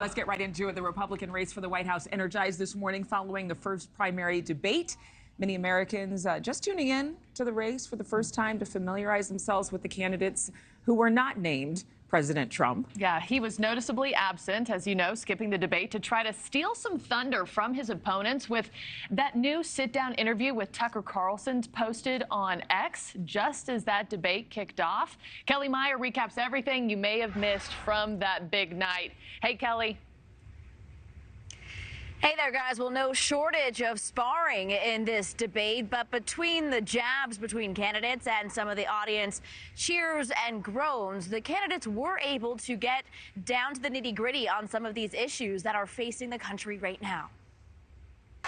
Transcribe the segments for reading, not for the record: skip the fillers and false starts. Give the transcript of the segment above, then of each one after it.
Let's get right into it. The Republican race for the White House energized this morning following the first primary debate. Many Americans just tuning in to the race for the first time to familiarize themselves with the candidates who were not named President Trump. Yeah, he was noticeably absent, as you know, skipping the debate to try to steal some thunder from his opponents with that new sit-down interview with Tucker Carlson posted on X just as that debate kicked off. Kelly Meyer recaps everything you may have missed from that big night. Hey, Kelly. Hey there, guys. Well, no shortage of sparring in this debate, but between the jabs between candidates and some of the audience cheers and groans, the candidates were able to get down to the nitty-gritty on some of these issues that are facing the country right now.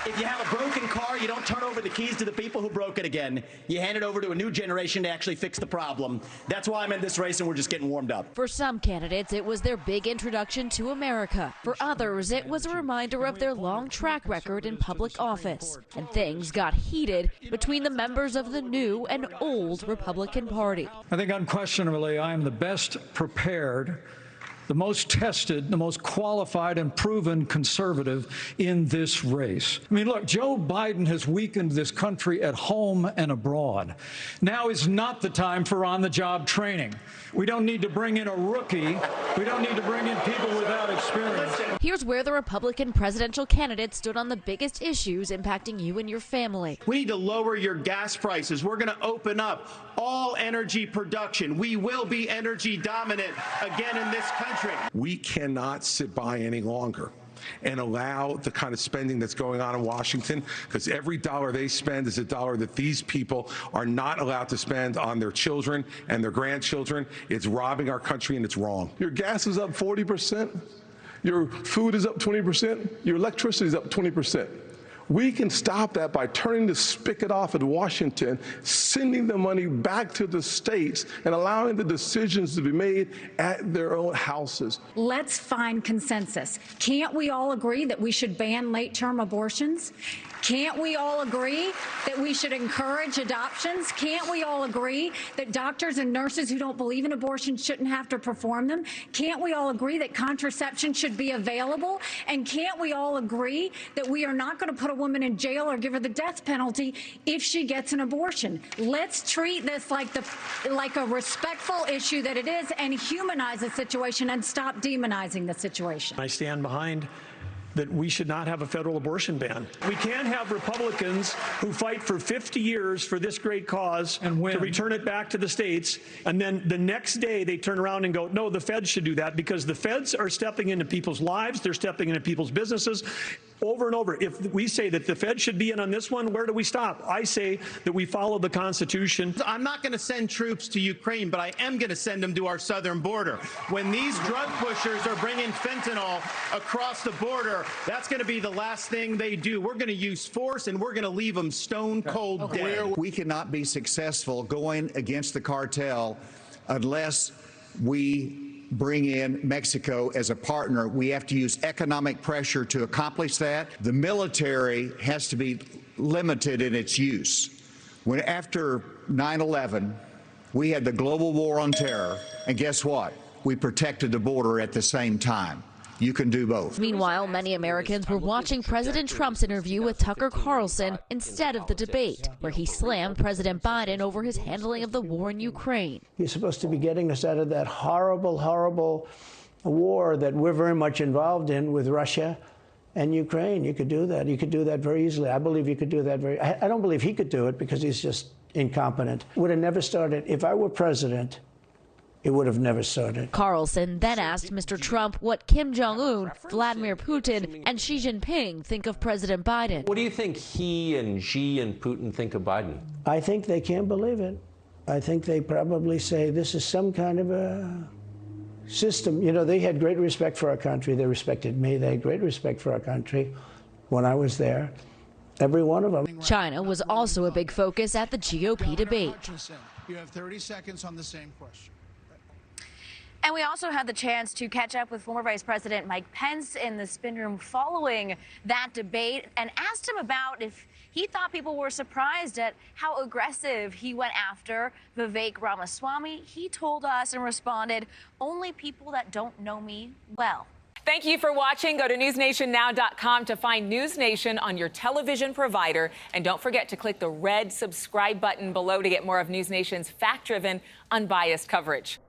If you have a broken car, you don't turn over the keys to the people who broke it again. You hand it over to a new generation to actually fix the problem. That's why I'm in this race, and we're just getting warmed up. For some candidates, it was their big introduction to America. For others, it was a reminder of their long track record in public office. And things got heated between the members of the new and old Republican Party. I think unquestionably I am the best prepared, the most tested, the most qualified and proven conservative in this race. I mean, look, Joe Biden has weakened this country at home and abroad. Now is not the time for on-the-job training. We don't need to bring in a rookie. We don't need to bring in people without experience. Here's where the Republican presidential candidate stood on the biggest issues impacting you and your family. We need to lower your gas prices. We're going to open up all energy production. We will be energy dominant again in this country. We cannot sit by any longer and allow the kind of spending that's going on in Washington, because every dollar they spend is a dollar that these people are not allowed to spend on their children and their grandchildren. It's robbing our country, and it's wrong. Your gas is up 40%. Your food is up 20%. Your electricity is up 20%. We can stop that by turning the spigot off at Washington, sending the money back to the states, and allowing the decisions to be made at their own houses. Let's find consensus. Can't we all agree that we should ban late-term abortions? Can't we all agree that we should encourage adoptions? Can't we all agree that doctors and nurses who don't believe in abortion shouldn't have to perform them? Can't we all agree that contraception should be available? And can't we all agree that we are not going to put a woman in jail or give her the death penalty if she gets an abortion? Let's treat this like a respectful issue that it is, and humanize the situation and stop demonizing the situation. I stand behind that we should not have a federal abortion ban. We can't have Republicans who fight for 50 years for this great cause to return it back to the states, and then the next day they turn around and go, no, the feds should do that, because the feds are stepping into people's lives, they're stepping into people's businesses over and over. If we say that the feds should be in on this one, where do we stop? I say that we follow the Constitution. I'm not going to send troops to Ukraine, but I am going to send them to our southern border. When these drug pushers are bringing fentanyl across the border, that's going to be the last thing they do. We're going to use force, and we're going to leave them stone cold dead. We cannot be successful going against the cartel unless we bring in Mexico as a partner. We have to use economic pressure to accomplish that. The military has to be limited in its use. When after 9/11, we had the global war on terror, and guess what? We protected the border at the same time. You can do both. Meanwhile, many Americans were watching President Trump's interview with Tucker Carlson instead of the debate, where he slammed President Biden over his handling of the war in Ukraine. He's supposed to be getting us out of that horrible, horrible war that we're very much involved in with Russia and Ukraine. You could do that. You could do that very easily. I believe you could do that I don't believe he could do it, because he's just incompetent. Would have never started. If I were president, it would have never started. Carlson then asked Mr. Trump what Kim Jong-un, Vladimir Putin, and Xi Jinping think of President Biden. What do you think he and Xi and Putin think of Biden? I think they can't believe it. I think they probably say this is some kind of a system. You know, they had great respect for our country. They respected me. They had great respect for our country when I was there. Every one of them. China was also a big focus at the GOP debate. You have 30 seconds on the same question. And we also had the chance to catch up with former Vice President Mike Pence in the spin room following that debate, and asked him about if he thought people were surprised at how aggressive he went after Vivek Ramaswamy. He told us and responded, only people that don't know me well. Thank you for watching. Go to newsnationnow.com to find NewsNation on your television provider. And don't forget to click the red subscribe button below to get more of NewsNation's fact-driven, unbiased coverage.